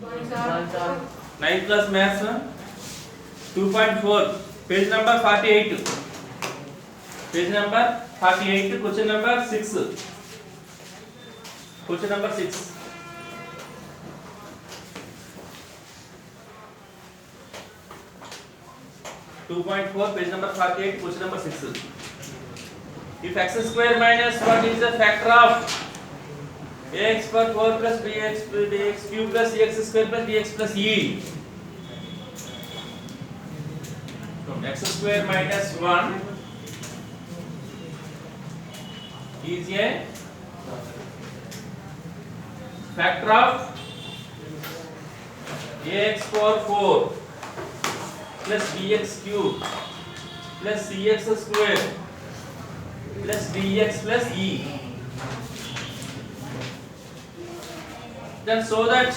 9th class maths 2.4 page number 48 page number 48 question number 6 question number 6 2.4 page number 48 question number 6 if x square minus 1 is a factor of ax power 4 plus bx cube plus cx square plus dx plus e so x square minus 1 is a factor of ax power 4 plus bx cube plus cx square plus dx plus e. Then so that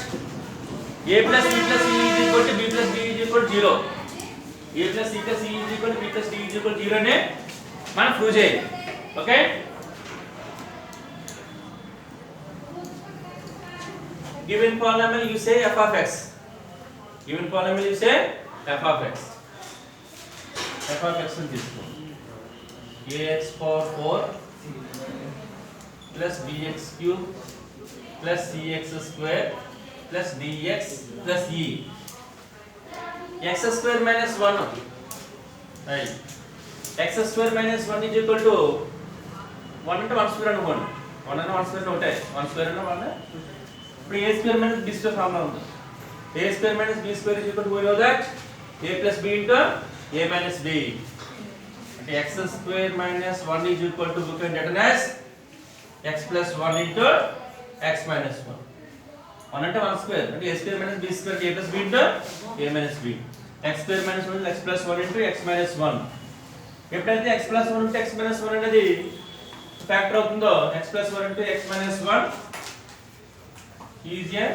a plus c plus e is equal to b plus d is equal to 0. A plus c plus e is equal to b plus d is equal to 0 ने మనం prove చేయాలి. Okay given polynomial you say f of x. Given polynomial you say f of x. f of x ని తీసుకో. ax power 4 plus bx cube plus cx square plus dx plus e. x square minus 1 right. x square minus 1 is equal to 1 అంటే 1 square అనుకోండి. 1 అంటే 1 square ఒకటే. 1 square అంటే 1. ఇప్పుడు a square minus b square formula ఉంది. a square minus b square is equal to we know that a plus b into a minus b. అంటే x square minus 1 is equal to we can written as x plus 1 into x minus 1. 1 అంటే 1 square అంటే a square minus b square a plus b into a minus b. x square minus 1 is x plus 1 into x minus 1. ఎప్పుడైతే x plus 1 into x minus 1 అనేది factor అవుతుందో x plus 1 into x minus 1 is a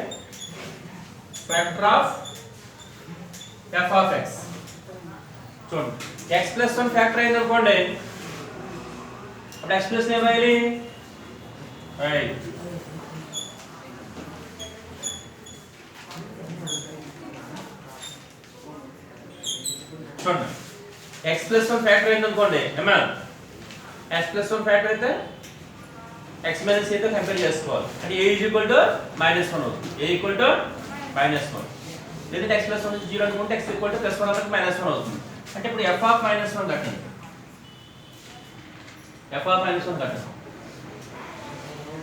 factor of f of x. చూడండి x plus 1 factor అయింది అనుకోండి అప్పుడు x plus ఏం రాయాలి right చూడండి x plus 1 ఫ్యాక్టర్ అయింది అనుకోండి ఏమన్నా x plus 1 ఫ్యాక్టర్ అయితే x minus a తో కంపేర్ చేసుకోవాలి అంటే a is equal to minus 1 అవుతుంది a equal to minus 1 లేదంటే x plus 1 is 0 అనుకుంటే x equal to plus 1 అవుతుంది minus 1 అవుతుంది అంటే ఇప్పుడు f of minus 1 కట్టండి f of minus 1 కట్టండి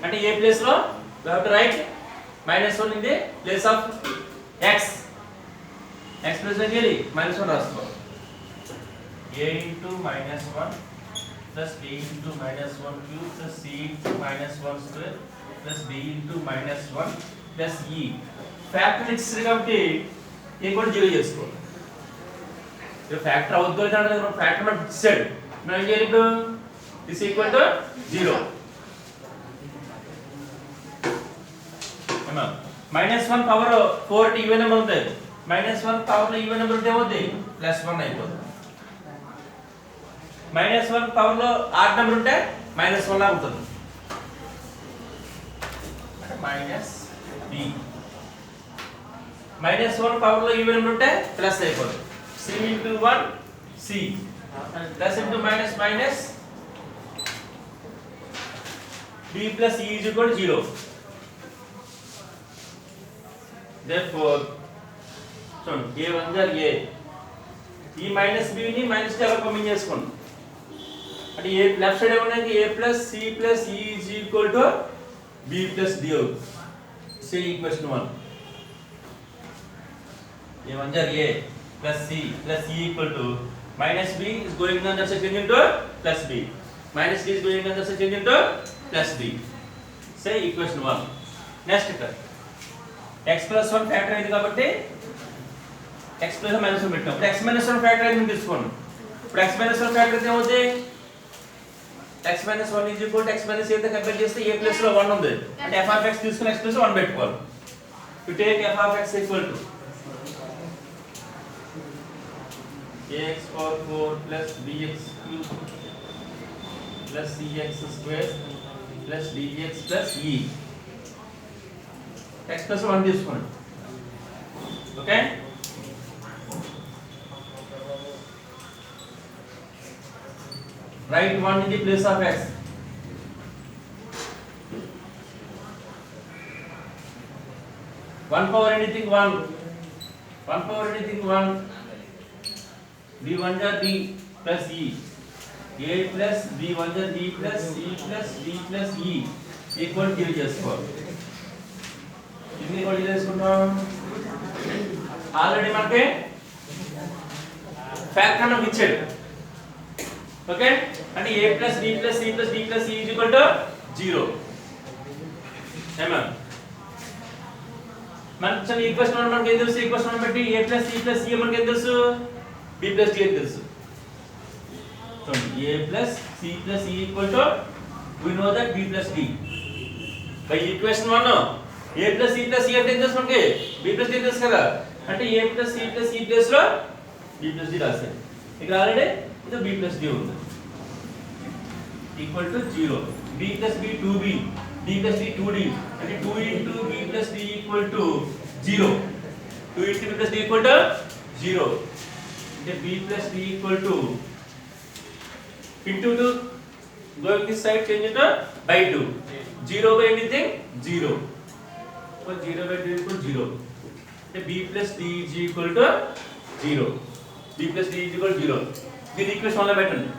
అంటే a ప్లేస్ లో we have to write minus 1 in the place of x x place లో చేయాలి minus 1 రాసుకో a into minus 1 plus b into minus 1 cube plus c into minus 1 square plus d into minus 1 plus e factor ఇచ్చారు కాబట్టి a కూడా 0 చేసుకోవాలి ఇది factor అవుద్దో లేదో అంటే మనం ఫ్యాక్టర్ మనం ఇచ్చాడు మనం ఏం చేయాలి ఇప్పుడు this equal to 0 ఏమా -1 పవర్ 4 ఈవెన్ నెంబర్ ఉంది -1 పవర్ లో ఈవెన్ నెంబర్ ఉంటే ఏమవుతుంది +1 అయిపోతుంది -1 పవర్ లో ఆడ్ నెంబర్ ఉంటే -1 లా ఉంటుంది అంటే -b -1 పవర్ లో ఈవెన్ నెంబర్ ఉంటే ప్లస్ అయిపోతుంది c into 1 c plus into minus minus b plus e is equal to 0 therefore so a1 jar a ఈ మైనస్ b ని మైనస్ తో ఎలా కాంబైన్ చేసుకోండి అంటే a లెఫ్ట్ సైడ్ ఏమన్నది a plus c plus e is equal to b plus d say equation 1 a1 jar a plus c plus e equal to minus b is going on that's change into plus b minus d is going on that's change into plus d say equation 1 next ఇక్కడ x plus 1 factor అయింది కాబట్టి x plus minus 1 పెట్టాం ఇప్పుడు x minus 1 factor అయింది తీసుకోండి ఇప్పుడు x minus 1 factor అయితే ఏమవుతుంది x minus 1 is equal to x minus a తో కంపేర్ చేస్తే a ప్లేస్ లో 1 ఉంది అంటే f of x తీసుకొని x ప్లస్ 1 పెట్టుకోవాలి to take f of x equal to ax power 4 plus bx cube plus cx square plus dx plus e x plus 1 తీసుకోండి Okay, write 1 in the place of x. 1 power anything 1, 1 power anything 1, b 1 ja b plus e, a plus b 1 ja b plus c plus d plus e equal to చేసుకో. ఇన్ని కూడా చేసుకుంటాం. Already మనకి factor మనకి ఇచ్చాడు. Okay, అంటే a plus b plus c plus d plus e is equal to 0. ఏమా మన ఈక్వేషన్ మనకి ఏం తెలుసు? ఈక్వేషన్ బట్టి a plus c plus e మనకి ఏం తెలుసు? b plus d అని తెలుసు. చూడండి, a plus c plus e equal to, we know that b plus d. by equation 1 a plus c plus e అంటే ఏం తెలుసు మనకి? b plus d తెలుసు కదా. అంటే a plus c plus e place లో b plus d రాశాను. ఇక్కడ ఆల్రెడీ ఇది b plus d ఉంది. Equal to 0. b plus b 2b, d plus d 2d, అంటే 2 into b plus d equal to 0. 2 into b plus d equal to 0. అంటే b plus d equal to into 2, going this side change it by 2. 0 by anything 0. So 0 by 2 equal to 0. అంటే b plus d is equal to 0. b plus d is equal to 0. దీని equation 1 లో పెట్టండి.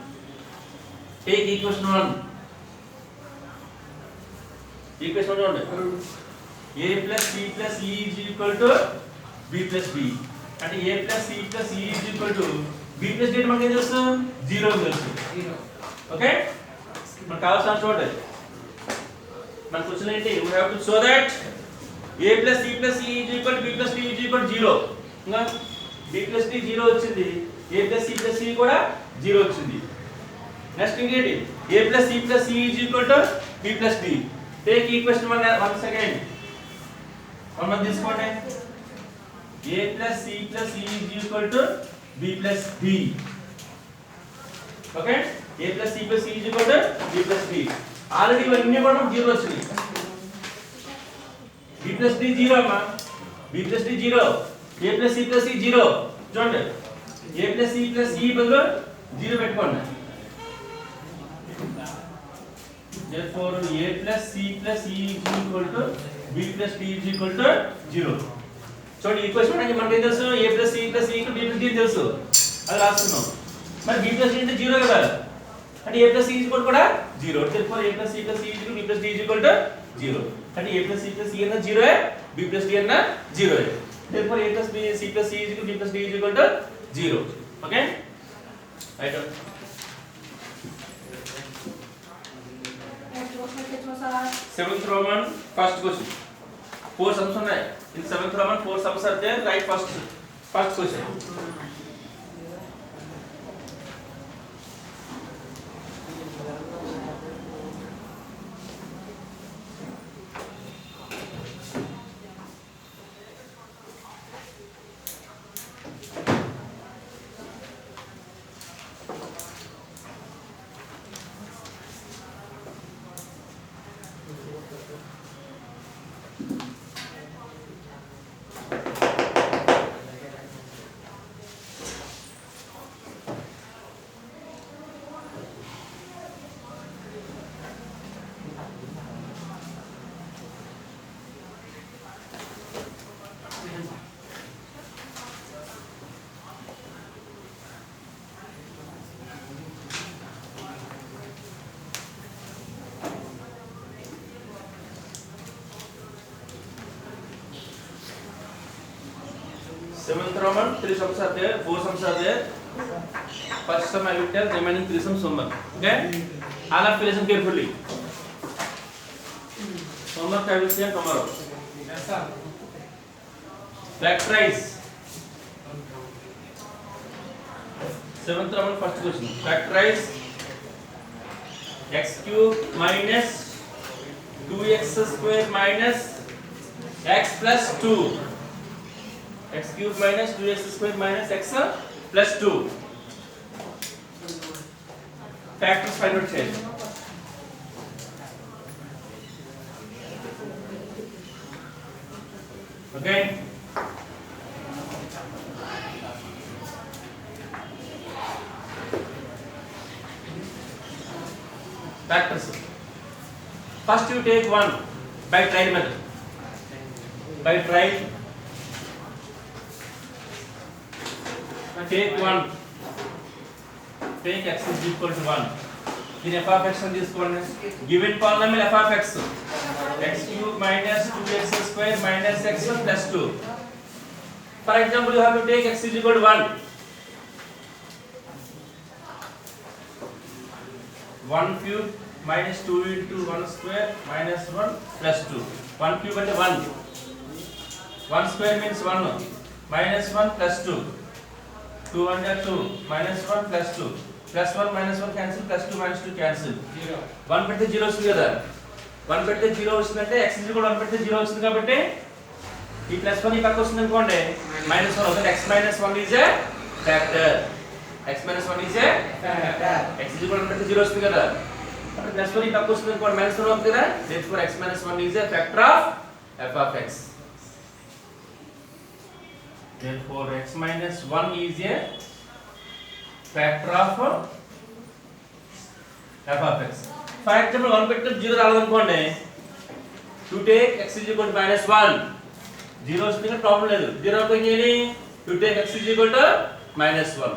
Take equation 1. Equation 1 చూడండి. a plus c plus e is equal to b plus d. అంటే a plus c plus e is equal to b plus d మనకి ఏం తెలుసు? 0 తెలుసు. Okay, మనకు కావాల్సిన చూడండి. మన క్వశ్చన్ ఏంటి? we have to show that a plus c plus e is equal to b plus d is equal to 0. ఇంకా b plus d 0 వచ్చింది, a plus c plus e కూడా 0 వచ్చింది. నెక్స్ట్ ఇంకేంటి? a plus c plus e is equal to b plus d. Take equation 1 once again. మనం తీసుకోండి. a plus c plus e is equal to b plus d. Okay, a plus c plus e is equal to b plus d. Already ఇవన్నీ కూడా 0 వచ్చింది. b plus d 0 అమ్మా, b plus d 0, a plus c plus e 0. చూడండి, a plus c plus e బదులు 0 పెట్టుకోండి. therefore a plus c plus e is equal to b plus d is equal to 0. చూడండి, equation మనకి ఏం తెలుసు? a plus c plus e కు b plus d తెలుసు, అది రాస్తున్నాం. మరి b plus d అంటే 0 కదా, అంటే a plus c is equal కూడా 0. therefore a plus c plus e is equal to b plus d is equal to 0. అంటే a plus c plus e అన్న 0 b plus d అన్న 0. therefore a plus b c plus e is equal to b plus d is equal to 0. Okay, right. 7th Roman first question. 4 sums ఉన్నాయి. in 7th Roman 4 sums are there. Write first question. Seventh Roman 3 sums are there, 4 sums are there. First sum I will tell, remaining 3 sums homework. Okay, all of you listen carefully. Homework I will say tomorrow. Yes sir. Factorize. 7th Roman first question. Factorize x cube minus 2x square minus x plus 2. x cube minus 2x square minus x plus 2. Factors find out change. Okay, factors. First you take one by trial method. By trial, take one. Take x is equal to 1. In f of x on this one, given polynomial f of x, x cube minus 2x square minus x plus 2. For example, you have to take x is equal to 1. 1 cube minus 2 into 1 square minus 1 plus 2. 1 cube and 1. 1 square means 1 minus 1 plus 2. 2 under 2 minus 1 plus 2. Plus 1 minus 1 cancel, plus 2 minus 2 cancel. 1 పెడితే 0 వస్తుంది కదా. 1 పెడితే 0 వస్తుందంటే x is equal to 1 పెడితే 0 వస్తుంది కాబట్టి ఈ plus 1 ఈ పక్క వస్తుంది అనుకోండి మైనస్ 1 అవుతుంది. x minus 1 is a factor. x minus 1 is a factor. x is equal to 1 పెడితే 0 వస్తుంది కదా. అప్పుడు ప్లస్ 1 ఈ పక్క వస్తుంది అనుకోండి మైనస్ 1 అవుతుంది కదా. therefore x minus 1 is a factor of f of x. therefore x minus 1 is a factor of f of x. For example, 1 పెడితే 0 రావాలనుకోండి. to take x is equal to minus 1. 0 వస్తుంది కదా problem లేదు. 0 తో ఏం చేయాలి? to take x is equal to minus 1.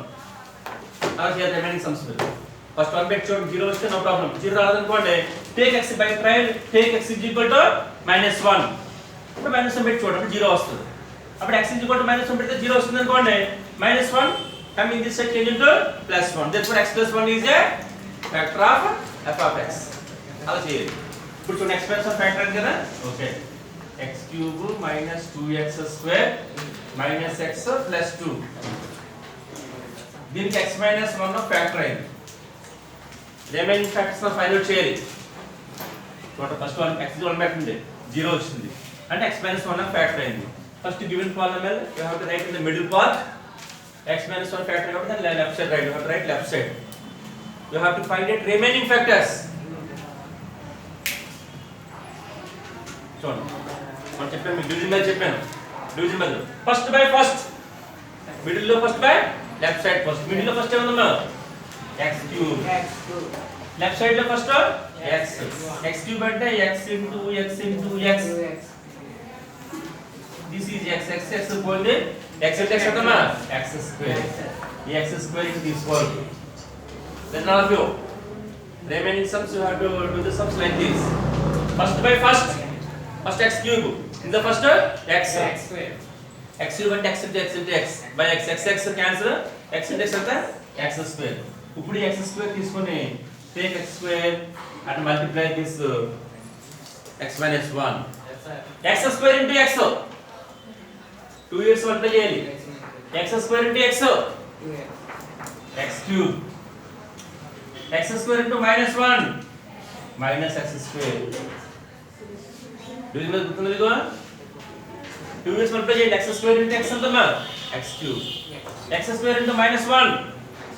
అలా చేయాలి remaining sums మీద. ఫస్ట్ 1 పెట్టి చూడండి 0 వస్తే నో ప్రాబ్లం. 0 రావాలనుకోండి take x by trial take x is equal to minus 1. ఇప్పుడు minus 1 పెట్టి చూడండి 0 వస్తుంది. అప్పుడు x is equal to minus 1 పెడితే 0 వస్తుంది అనుకోండి minus 1 coming this side change into plus 1. therefore x plus 1 is a factor of f of x. అలా చేయాలి. ఇప్పుడు చూడండి x plus 1 ఫ్యాక్టర్ అయింది కదా. Okay x cube minus 2x square minus x plus 2. దీనికి x minus 1 ఫ్యాక్టర్ అయింది. Remaining factors ని find out చేయాలి. చూడండి ఫస్ట్ 1 x 1 పెట్టండి 0 వచ్చింది అంటే x minus 1 ఫ్యాక్టర్ అయింది. First given polynomial you have to write in the middle part. X minus 1 factor out then left side right. You have to write left side. You have to find it remaining factors. So మనం చెప్పాను మీకు division method చెప్పాను. Division method first by first middle లో first by left side first. Middle లో first ఏముందమ్మా x cube. Left side లో first x. x cube అంటే x into x into x. This is x equal to x into x అవుతమా x square. ఈ x square is this one. Then all of you remaining sums you have to do the sums like this. First by first x cube in the first x square. x cube అంటే x into x into x by x cancel x into x అంటే x square. ఇప్పుడు x square తీసుకొని take x square and multiply this x minus 1. x square into x 2 years multiply చేయాలి. x square into x 2x. x cube. x square into minus 1 minus x square. Division గుర్తుందా మీకు? 2 years multiply చేయాలి. x square into x ఎంతమ్మా x cube. x square into minus 1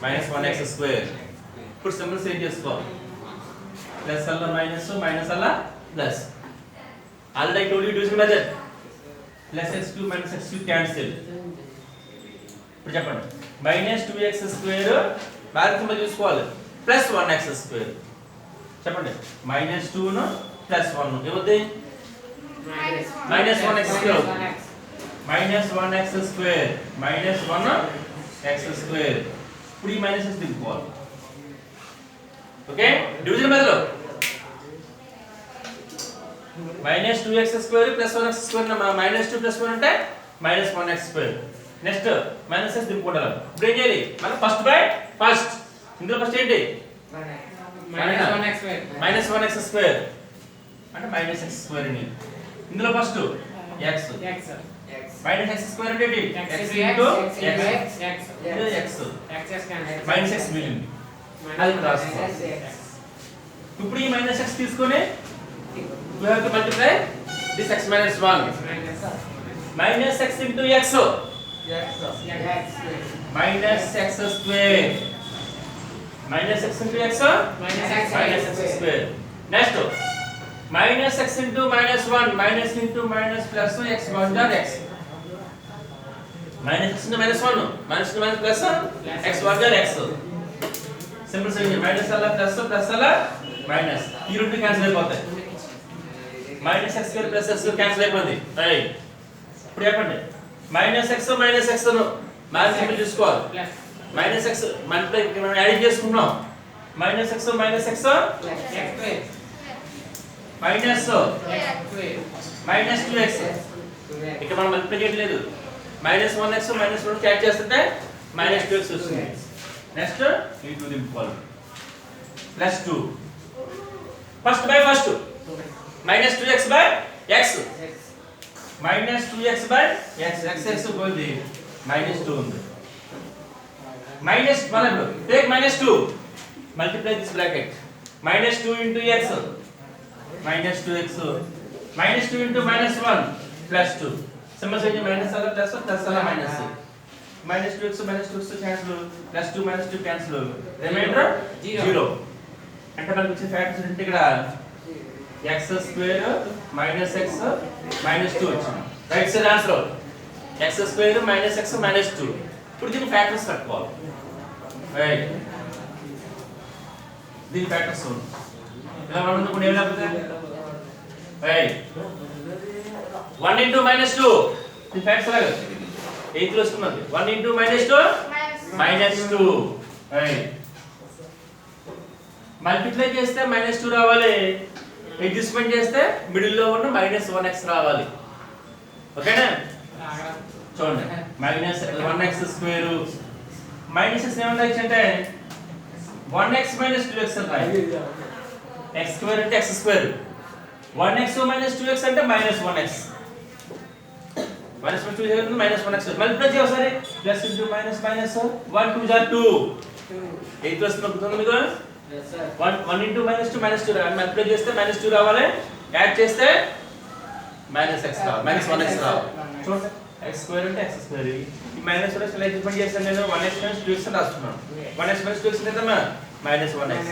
minus 1x square. ఇప్పుడు symbols change చేసుకో. Plus అల్ల minus minus అల్ల plus. Already I told you division method. Plus x cube minus x cube cancel. ఇప్పుడు చెప్పండి minus 2x square భాగం చూసుకోవాలి plus 1x square. చెప్పండి minus 2 ను plus 1 ఏమవుతుంది minus 1x square. minus 1x square minus 1x square. ఇప్పుడు ఈ minus x దింపుకోవాలి. Okay division method minus 2x square plus 1x square minus 2 plus 1 అంటే minus 1x square. Next minus x దింపుకోవాలి. ఇప్పుడు ఏం చేయాలి మనం ఫస్ట్ బై ఫస్ట్. ఇందులో first ఏంటి minus 1x square అంటే minus x square అని. ఇందులో first x minus x square అంటే ఏంటి x into x minus x మిగిలింది అది రాసుకోవాలి. ఇప్పుడు ఈ minus x తీసుకొని we have to multiply this x minus 1 minus x into x minus x square minus x into x minus x square. Next minus x into minus 1 minus into minus plus x 1 dot x minus x into minus 1 minus into minus plus x 1 dot x. Simple solution minus alla plus alla minus ఈ రెండు cancel అయిపోతాయి minus X square plus X square cancel అయిపోయింది right ఇప్పుడు చెప్పండి minus X maths తీసుకోవాలి minus X multiply మనం add చేసుకుంటున్నాం minus X minus minus 2x ఇక్కడ మనం మల్టిప్లై చేయట్లేదు మైనస్ 1x మైనస్ 1 యాడ్ చేస్తుంటే మైనస్ 2x వస్తుంది next into the following plus 2 first by first minus 2x by x minus 2x by x పోయింది minus 2 ఉంది minus మనం take minus 2 multiply this bracket minus 2 into x minus 2x minus 2 into minus 1 plus 2 symbols ఏంటి minus అలా plus plus అలా minus minus 2x cancel plus 2 minus 2 cancel remainder 0 అంటే మనకు వచ్చే factors ఏంటి ఇక్కడ x square minus x minus 2 వచ్చింది right side answer x square minus x minus 2 ఇప్పుడు దీని ఫ్యాక్టర్స్ కట్టుకోవాలి రైట్ దీని ఫ్యాక్టర్స్ ఇలా మనం ఇప్పుడు ఏం లాగుతుంది రైట్ 1 into minus 2 దీని ఫ్యాక్టర్స్ లాగా 8 లో వస్తుంది 1 into minus 2 minus 2 right multiply చేస్తే minus 2 రావాలి అడ్జస్ట్మెంట్ చేస్తే మిడిల్ లో ఉన్న minus 1x రావాలి ఓకేనా చూడండి minus 1x స్క్వేర్ minus ఏమన్నా అంటే 1x minus 2x రాయాలి x స్క్వేర్ అంటే x square 1x minus 2x అంటే minus 1x minus 2 అంటే minus 1x మల్టిప్లై చేయ ఒకసారి ప్లస్ ఇంటూ మైనస్ మైనస్ 1 2 జార్ 2 8 వస్తుంది గుర్తుందా మీకు yes sir 1 into minus 2 minus 2 multiply చేస్తే minus 2 రావాలి యాడ్ చేస్తే minus x రావాలి minus 1x రావాలి చూడండి x స్క్వేర్ అంటే x స్క్వేర్ ఈ మైనస్ 1x ఇలా డిఫరెంట్ చేస్తాను నేను 1x minus 2x అని రాస్తున్నాను 1x minus 2x అంటే minus 1x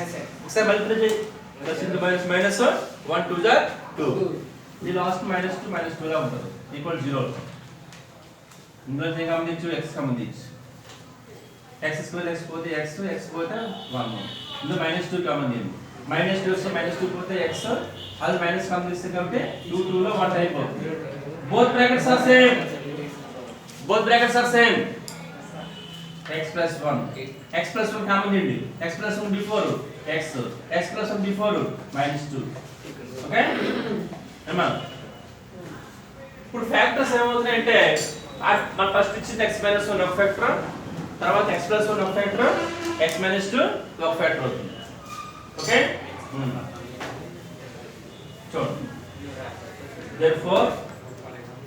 ఒకసారి మల్టిప్లై చేయి plus into minus 1 2 jar 2 ఇది లాస్ట్ minus 2 లా ఉంటుంది ఈక్వల్ 0 ఇందులో ఏం గమనించు x గమనించు x స్క్వేర్ x పోతే x పోతే 1 ఇందులో minus 2 కామన్ చేయండి minus 2 minus 2 పోతే x అది మైనస్ కామన్ చేస్తే కాబట్టి 2 లో 1 అయిపోతుంది both brackets are same x plus 1 x plus 1 common చేయండి x plus 1 before x plus 1 before minus 2 okay ఏమా ఇప్పుడు ఫ్యాక్టర్స్ ఏమవుతున్నాయంటే మన ఫస్ట్ ఇచ్చింది x minus 1 ఒక ఫ్యాక్టర్ తర్వాత x plus 1 ఒక ఫ్యాక్టర్ x minus 2 ఒక ఫ్యాక్టర్ అవుతుంది ఓకే చూడండి therefore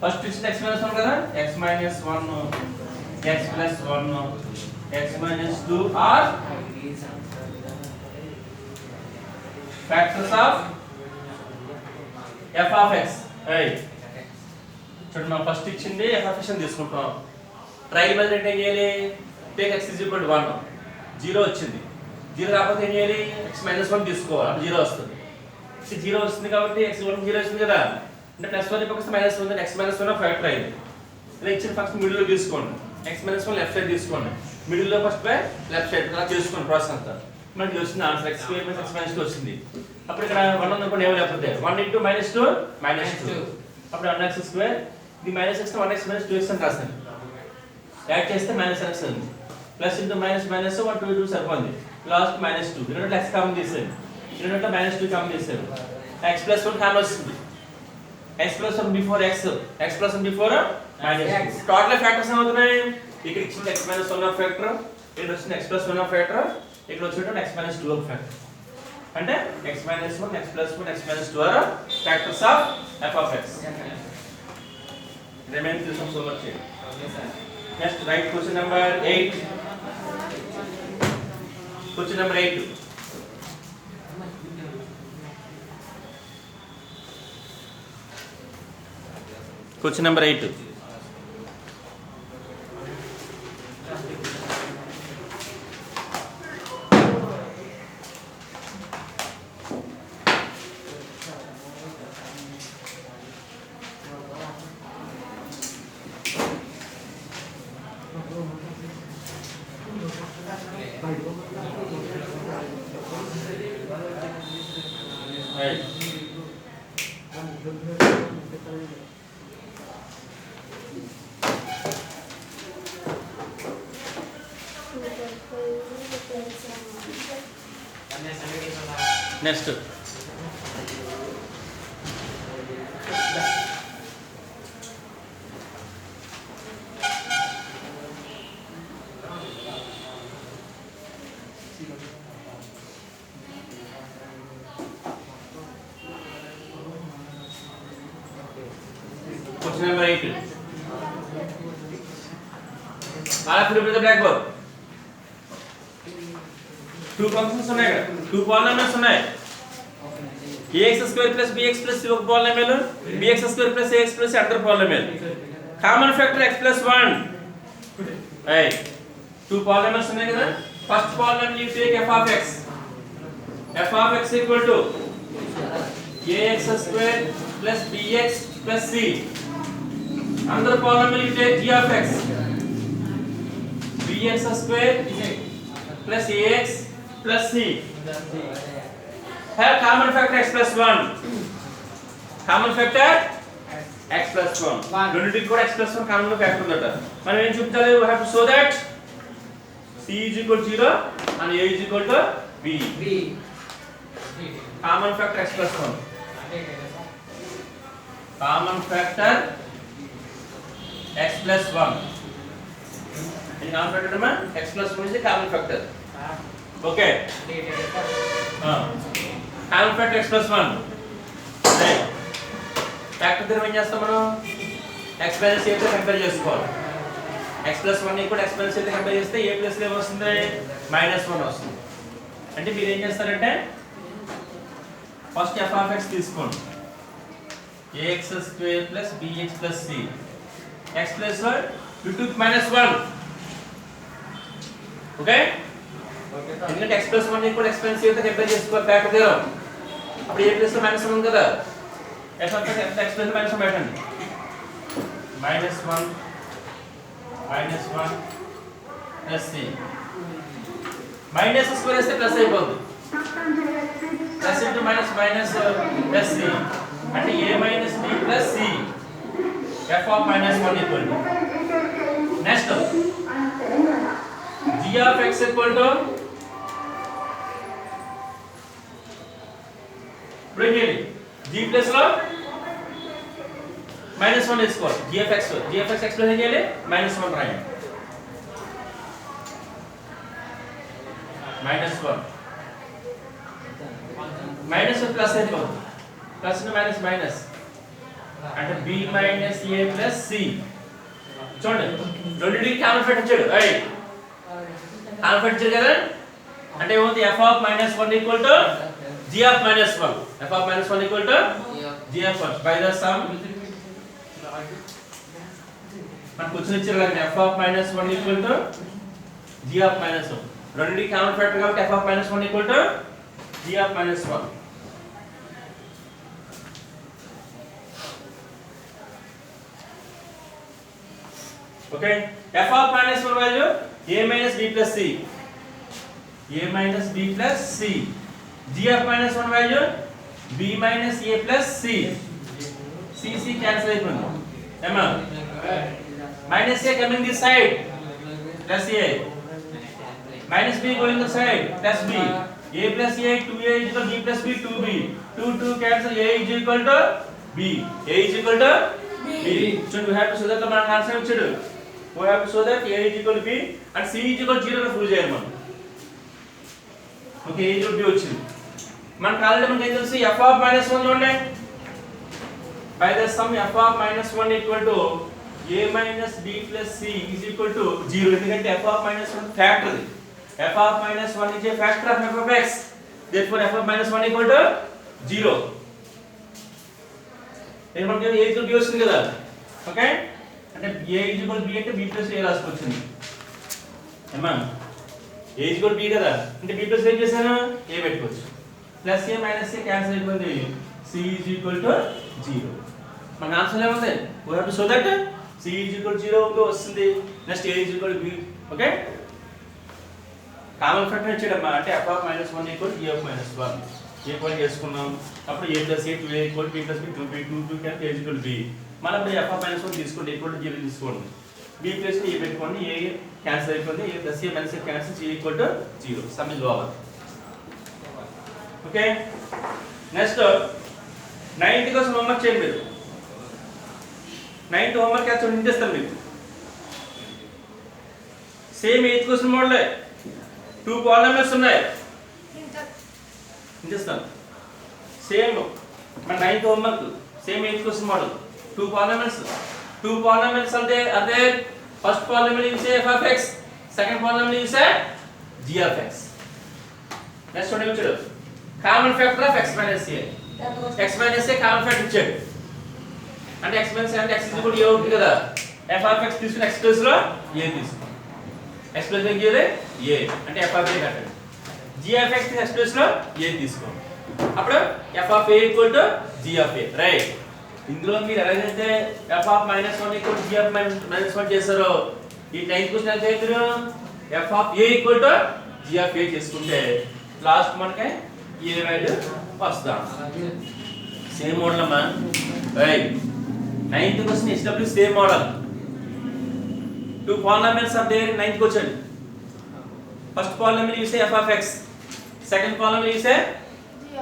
ఫస్ట్ ఇచ్చింది x minus 1 కదా x minus 1 x plus 1 x minus 2 are factors of f of x right చూడండి మనం ఫస్ట్ ఇచ్చింది f of x అని తీసుకుంటాం ట్రయల్ మెథడ్ అంటే ఏం చేయాలి టేక్ x 1 0 వచ్చింది 0 రాకపోతే ఏం చేయాలి x minus 1 తీసుకోవాలి అప్పుడు 0 వస్తుంది 0 వస్తుంది కాబట్టి x 1 0 వస్తుంది కదా అంటే ప్లస్ 1 పక్కన మైనస్ 1 x minus 1 ఫ్యాక్టర్ అయింది ఇలా ఇచ్చిన ఫస్ట్ మిడిల్ లో తీసుకోండి x minus 1 లెఫ్ట్ సైడ్ తీసుకోండి మిడిల్ లో ఫస్ట్ బై లెఫ్ట్ సైడ్ అలా చేసుకోండి ప్రాసెస్ అంతా మనకి వచ్చిన answer x square plus x minus 2 వచ్చింది అప్పుడు ఇక్కడ 1 ఉందనుకోండి ఏమో లేకపోతే 1 into minus 2 minus 2 అప్పుడు 1x స్క్వేర్ ఇది minus x 1x minus 2x అని రాస్తాను యాడ్ చేస్తే minus x ఉంది ప్లస్ ఇంటూ మైనస్ మైనస్ 1 2 2 సరిపోయింది లాస్ట్ minus 2 రెండు x కామన్ తీసేయండి రెండు minus 2 కామన్ తీసేయండి x plus 1 కామన్ వస్తుంది x plus 1 before x plus 1 before minus x total factors ఏమవుతున్నాయి ఇక్కడ ఇచ్చిన x minus 1 ఫ్యాక్టర్ ఇక్కడ వచ్చిన x plus 1 ఫ్యాక్టర్ ఇక్కడ వచ్చిన x minus 2 ఫ్యాక్టర్ అంటే x minus 1 x plus 1 x minus 2 are factors of f of x remaining this so much okay sir next write question number 8 question number 8 question number 8 Yes, Right. Next. Question number 8. All of you look at the blackboard. Two functions ఉన్నాయి కదా, two polynomials ఉన్నాయి. ax square plus bx plus c ఒక polynomial, bx square plus ax plus another polynomial. Common factor x plus 1. Right. Two polynomials ఉన్నాయి కదా. First polynomial you take f of x. f of x equal to ax square plus bx plus c. Another polynomial you take g of x. bx square plus ax plus c. Have common factor x plus 1. Common factor x plus 1. Unity కూడా x plus 1 common factor ఉందట. మనం ఏం చూపించాలి? We have to show that c is equal to 0 and a is equal to b. Common factor x plus 1. Common factor x plus 1. Any common factor number? X plus 1 is the common factor. Okay. Common factor x plus 1. Right. Factor ధర్మం ఏం చేస్తాం మనం? x minus a తో compare చేసుకోవాలి. x plus 1 ని కూడా x minus a తో compare చేస్తే a plus ఏం వస్తుంది? -1 వస్తుంది. అంటే మీరు ఏం చేస్తారంటే ఫస్ట్ f of x తీసుకోండి. ax square plus bx plus c. x plus 1 you took -1. Okay? ఎందుకంటే x plus 1 ని కూడా x minus a తో కంపేర్ చేసుకోవాలి ఫ్యాక్టర్ థియరం. అప్పుడు a plus -1 ఉంది కదా. f of x plus -1 పెట్టండి. -1 plus c. మైనస్ స్క్వేర్ వేస్తే ప్లస్ అయిపోతుంది. Plus into minus minus plus c. అంటే a minus b plus c. f of -1 equal to. Next. g of x equal to bring it g plus లో -1 తీసుకోవాలి. g of x explain చేయాలి. -1 రాయండి. -1 minus plus అయిపోతుంది. Plus minus minus అంటే b minus a plus c. చూడండి రెండింటికి common factor ఇచ్చాడు. Right. Common factor ఇచ్చాడు కదా. అంటే ఏమవుతుంది? f of -1 equal to g of -1. f of -1 equal to g of 1 by the sum. మనకు క్వశ్చన్ ఇచ్చారు కదా, f of -1 equal to g of -1. రెండింటికి కామన్ ఫ్యాక్టర్ కాబట్టి f of -1 equal to g of -1. Okay, f of -1 value a minus b plus c. a minus b plus c. g of -1 value b minus a plus c. c cancel అయిపోయింది. ఏమా? minus a coming this side plus a. minus b going this side plus b. a plus a 2a is equal to b plus b 2b. 2 cancel. a is equal to b. a is equal to b. So we have to show that మన answer ఇచ్చాడు. We have to show that a is equal to b and c is equal to 0 ని prove చేయాలి మనం. Okay, a is equal to b వచ్చింది. మన కావాలంటే మనకి ఏం తెలుసు? f of -1 చూడండి. By the sum f of -1 equal to a minus b plus c is equal to 0. ఎందుకంటే f of -1 ఫ్యాక్టర్ ఇది. f of -1 is a factor of f of x. Therefore f of -1 equal to 0. ఇది మనకి a is equal to b వస్తుంది కదా. Okay, అంటే a is equal to b అంటే b plus a రాసుకోవచ్చింది. ఏమా? a is equal to b కదా, అంటే b plus ఏం చేశాను? a పెట్టుకోవచ్చు. Plus a minus a cancel అయిపోయింది. c is equal to 0. మన ఆన్సర్ ఏముంది? we have to show that c is equal to 0 ఉందో వస్తుంది. Next a is equal to b. Okay, common factor ఇచ్చాడమ్మా. అంటే f of -1 equal to g of -1. Equal చేసుకున్నాం. అప్పుడు a + a 2a = b + b 2b 2 కి a = b. మనం ఇప్పుడు f - 1 తీసుకోండి, ఈక్వల్ టు 0 తీసుకోండి. b ప్లేస్ a పెట్టుకోండి, a క్యాన్సిల్ అయిపోయింది, a + a - a cancel, g = 0. Some is over. Okay, next 9th కోసం హోంవర్క్ చేయండి మీరు. 9th హోంవర్క్ యాక్చువల్ చేస్తాను మీకు. సేమ్ 8th క్వశ్చన్ మోడలే, 2 పాలినామియల్స్ ఉన్నాయి. చేస్తాను సేమ్ మన 9th homework, same 8th question model, 2 polynomials అంటే అదే. First polynomial you say f of x, second polynomial you say g of x. Next one చూడు, common factor of x - a. x - a common factor ఇచ్చాడు అంటే x - a అంటే x = a అవుతుంది కదా. f of x తీసుకుని x place లో a తీసుకో, x place లో a అంటే f of a కట్టండి. g of x x place లో a తీసుకో, అప్పుడు f of a = g of a. Right. ఇందులో మీరు ఎలాగైతే f of -1 = g of -1 చేశారో, ఈ 9th క్వశ్చన్ ఎలా చేస్తారు, f of a = g of a చేసుకుంటే లాస్ట్ మనకి ఏ వాల్యూ వస్తాం. సేమ్ మోడల్ అమ్మా. Right. 9th question SW same model. 2 polynomials are there in 9th question. First polynomial you say f of x, second polynomial you say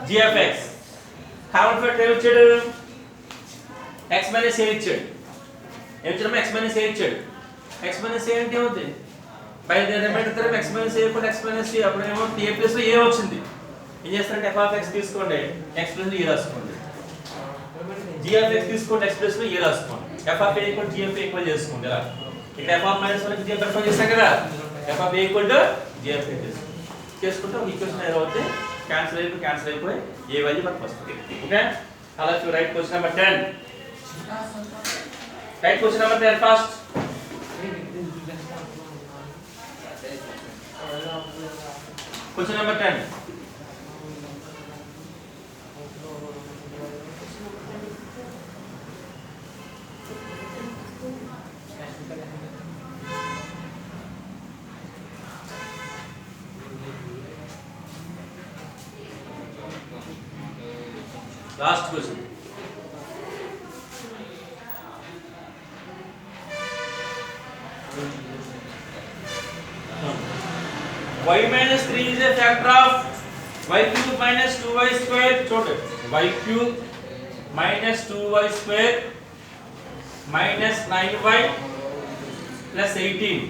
g of x. Common factor ఇచ్చాడు, x - a ఇచ్చాడు. ఏం ఇచ్చాడు? x - a ఇచ్చాడు. x - a అంటే ఏమవుతుంది? By the remainder theorem x - a = x - c. అప్పుడు ఏమో a place లో a వచ్చింది. ఏం చేస్తారంటే f of x తీసుకోండి, x ప్లేస్ లో a రాసుకోండి. g of x తీసుకోండి, x ప్లేస్ లో a రాసుకోండి. f of a = g of a equal చేసుకోండి. ఇలా ఇక్కడ f of -1 కి g of x చేసాం కదా, f of a = g of a చేసుకుంటే ఒక ఈక్వేషన్ ఏదో అవుతే క్యాన్సిల్ అయిపోయి ఏ వాల్యూ మనకు వస్తుంది. ఓకే, అలా right question number 10. Right question number 10 first. Question number 10. Last question. Y - 3 is a factor of y cube minus 2y square. చూడండి, y cube minus 2y square minus 9y plus 18.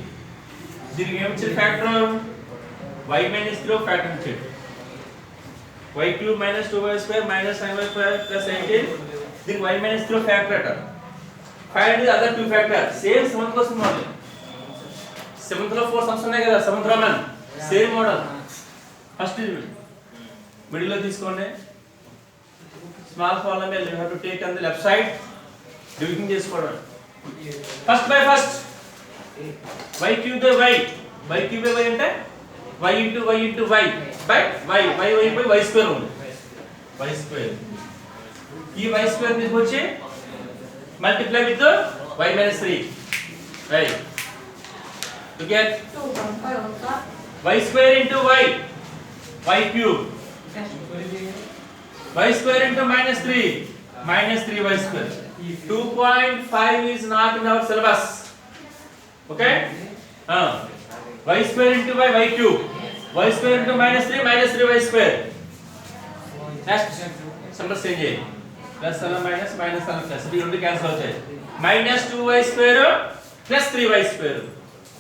దీనికి ఏమి ఇచ్చారు factor? y - 3 factor ఇచ్చాడు. y cube minus 2y square minus 9y square plus 18. దీనికి y - 3 factor అట. Find the other 2 factor. Same 7th question model. 7th లో 4 sums ఉన్నాయి కదా, 7th Roman same model. First middle లో తీసుకోండి. Small polynomial you have to take on the left side, division చేసుకోవడం. ఫస్ట్ by ఫస్ట్ y cube by y cube by y అంటే y into y into y by y by y square ఉంది. y square, ఈ y square తీసుకొచ్చి multiply with y - 3. right, to get y square into y cube, y square into -3 3y square. 2.5 is not in our syllabus. okay, y square into y cube, y square into -3 3y square. next symbols change చేయండి, plus అలా minus minus అలా plus, ఈ రెండు cancel అవుతాయి. -2y square plus 3y square,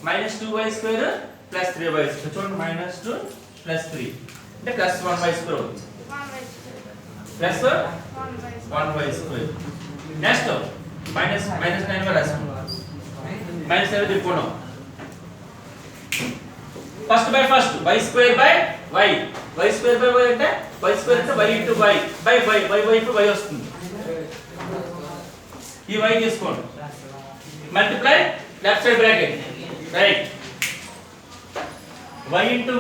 -2y square plus 3y square. చూడండి, -2 plus 3 అంటే plus 1y square అవుతుంది, plus 1y square. Next -9 రాసాము, -7 తిప్పుకోండి. ఫస్ట్ బై ఫస్ట్ y square by y, y square by y అంటే y square అంటే y into y by y into y వస్తుంది. ఈ y తీసుకోండి, multiply left side bracket, right, y into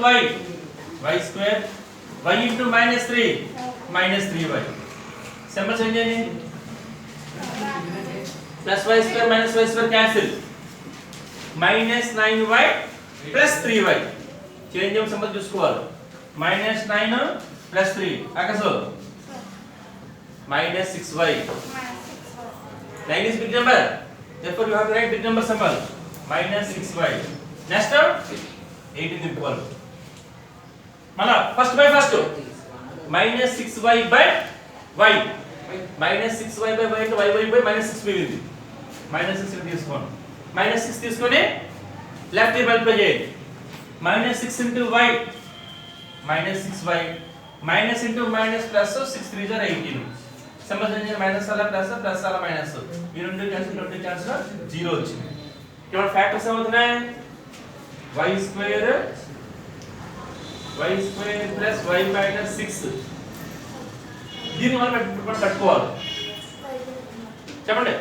y square, y into -3 3y. Symbols change చేయండి, plus y square minus y square cancel, -9y plus 3y. Change చేయం symbol చూసుకోవాలి, -9 plus 3 akaso minus 6y. 9 is big number, therefore you have to write big number symbol minus 6y. Next 8 is equal mala first by first minus 6y by y. minus 6y by y అంటే y by minus 6 మిగిలింది. minus 6 తీసుకోండి. minus 6 తీసుకొని left multiply చేయండి. minus 6 into y minus 6y minus into minus plus 6 3 are 18. Symbols change minus అలా plus plus అలా minus ఈ రెండు cancel 0 వచ్చింది. ఇక్కడ ఫ్యాక్టర్స్ ఏమవుతున్నాయి y square plus y minus 6. దీన్ని మనం పెట్టుకోవాలి. చెప్పండి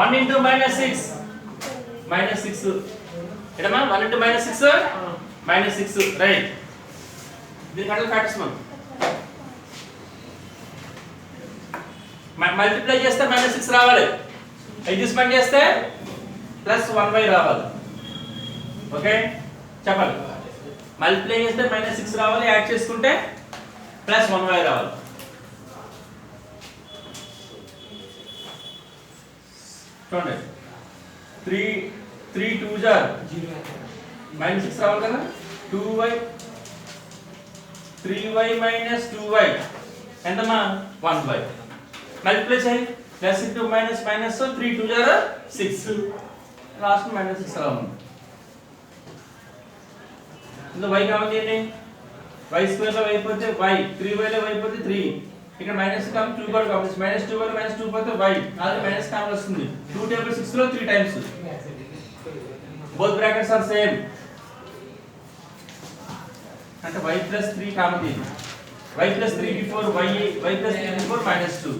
1 into minus 6 minus 6 ఎడమా 1 into minus 6 minus 6 right. దీని కట్ల ఫ్యాక్టర్స్ మనం మల్టిప్లై చేస్తే minus 6 రావాలి. అడ్జస్ట్మెంట్ చేస్తే ప్లస్ 1y రావాలి. ఓకే చెప్పండి మల్టిప్లై చేస్తే minus 6 రావాలి, యాడ్ చేసుకుంటే ప్లస్ 1y రావాలి. చూడండి 3 2s are minus 6 రావాలి కదా. 2y 3y minus 2y ఎంతమా 1y. మల్టిప్లై చేయి plus into minus minus 3 2s are 6 last minus 6 రావాలి. ఇందులో y కావాలి ఏంటి y స్క్వేర్ లో y పోతే y 3y లో y పోతే 3 ఇక్కడ మైనస్ కమ్ 2 కూడా కావాలి. మైనస్ 2 వల్ల మైనస్ 2 పోతే y అది మైనస్ కామన్ వస్తుంది. 2 టేబుల్ 6 లో 3 times both brackets are same అంటే y plus 3 కామన్ ఇది y plus 3 before y plus 3 before minus 2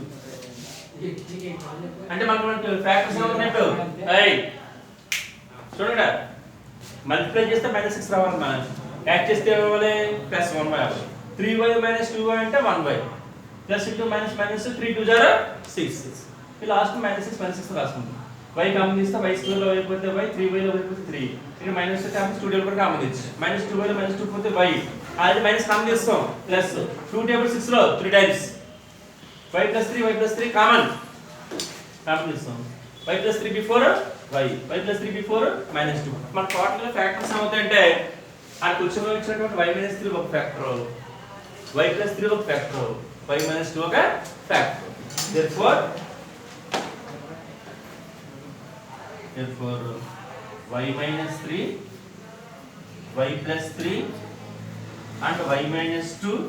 అంటే మనకు ఫ్యాక్టర్స్ ఏమవుతున్నాయి చూడండి మల్టిప్లై చేస్తే మైనస్ 6 రావాలి. మనం యాడ్ చేస్తే ఏమవ్వాలి ప్లస్ 1y అవ్వాలి. 3y minus 2y అంటే 1y plus into minus minus 3 2s are 6 ఈ లాస్ట్ మైనస్ 6 రాసుకుంటాం. y కామన్ తీస్తే y స్క్వేర్ లో y పోతే y 3y లో y పోతే 3 ఇక్కడ మైనస్ కామన్ స్టూడియో కూడా కామన్ తీసి మైనస్ 2y లో మైనస్ 2 పోతే y అది మైనస్ కామన్ తీస్తాం ప్లస్ 2 టేబుల్ 6 లో 3 టైమ్స్ y plus 3 కామన్ తీస్తాం. y plus 3 before y plus 3 before minus 2 మన టోటల్ గా ఫ్యాక్టర్స్ ఏమవుతాయంటే ఆ క్వశ్చన్ లో ఇచ్చినటువంటి y minus 3 ఒక ఫ్యాక్టర్ y plus 3 ఒక ఫ్యాక్టర్ y minus 2 ఒక factor. therefore y minus 3 y plus 3 and y minus 2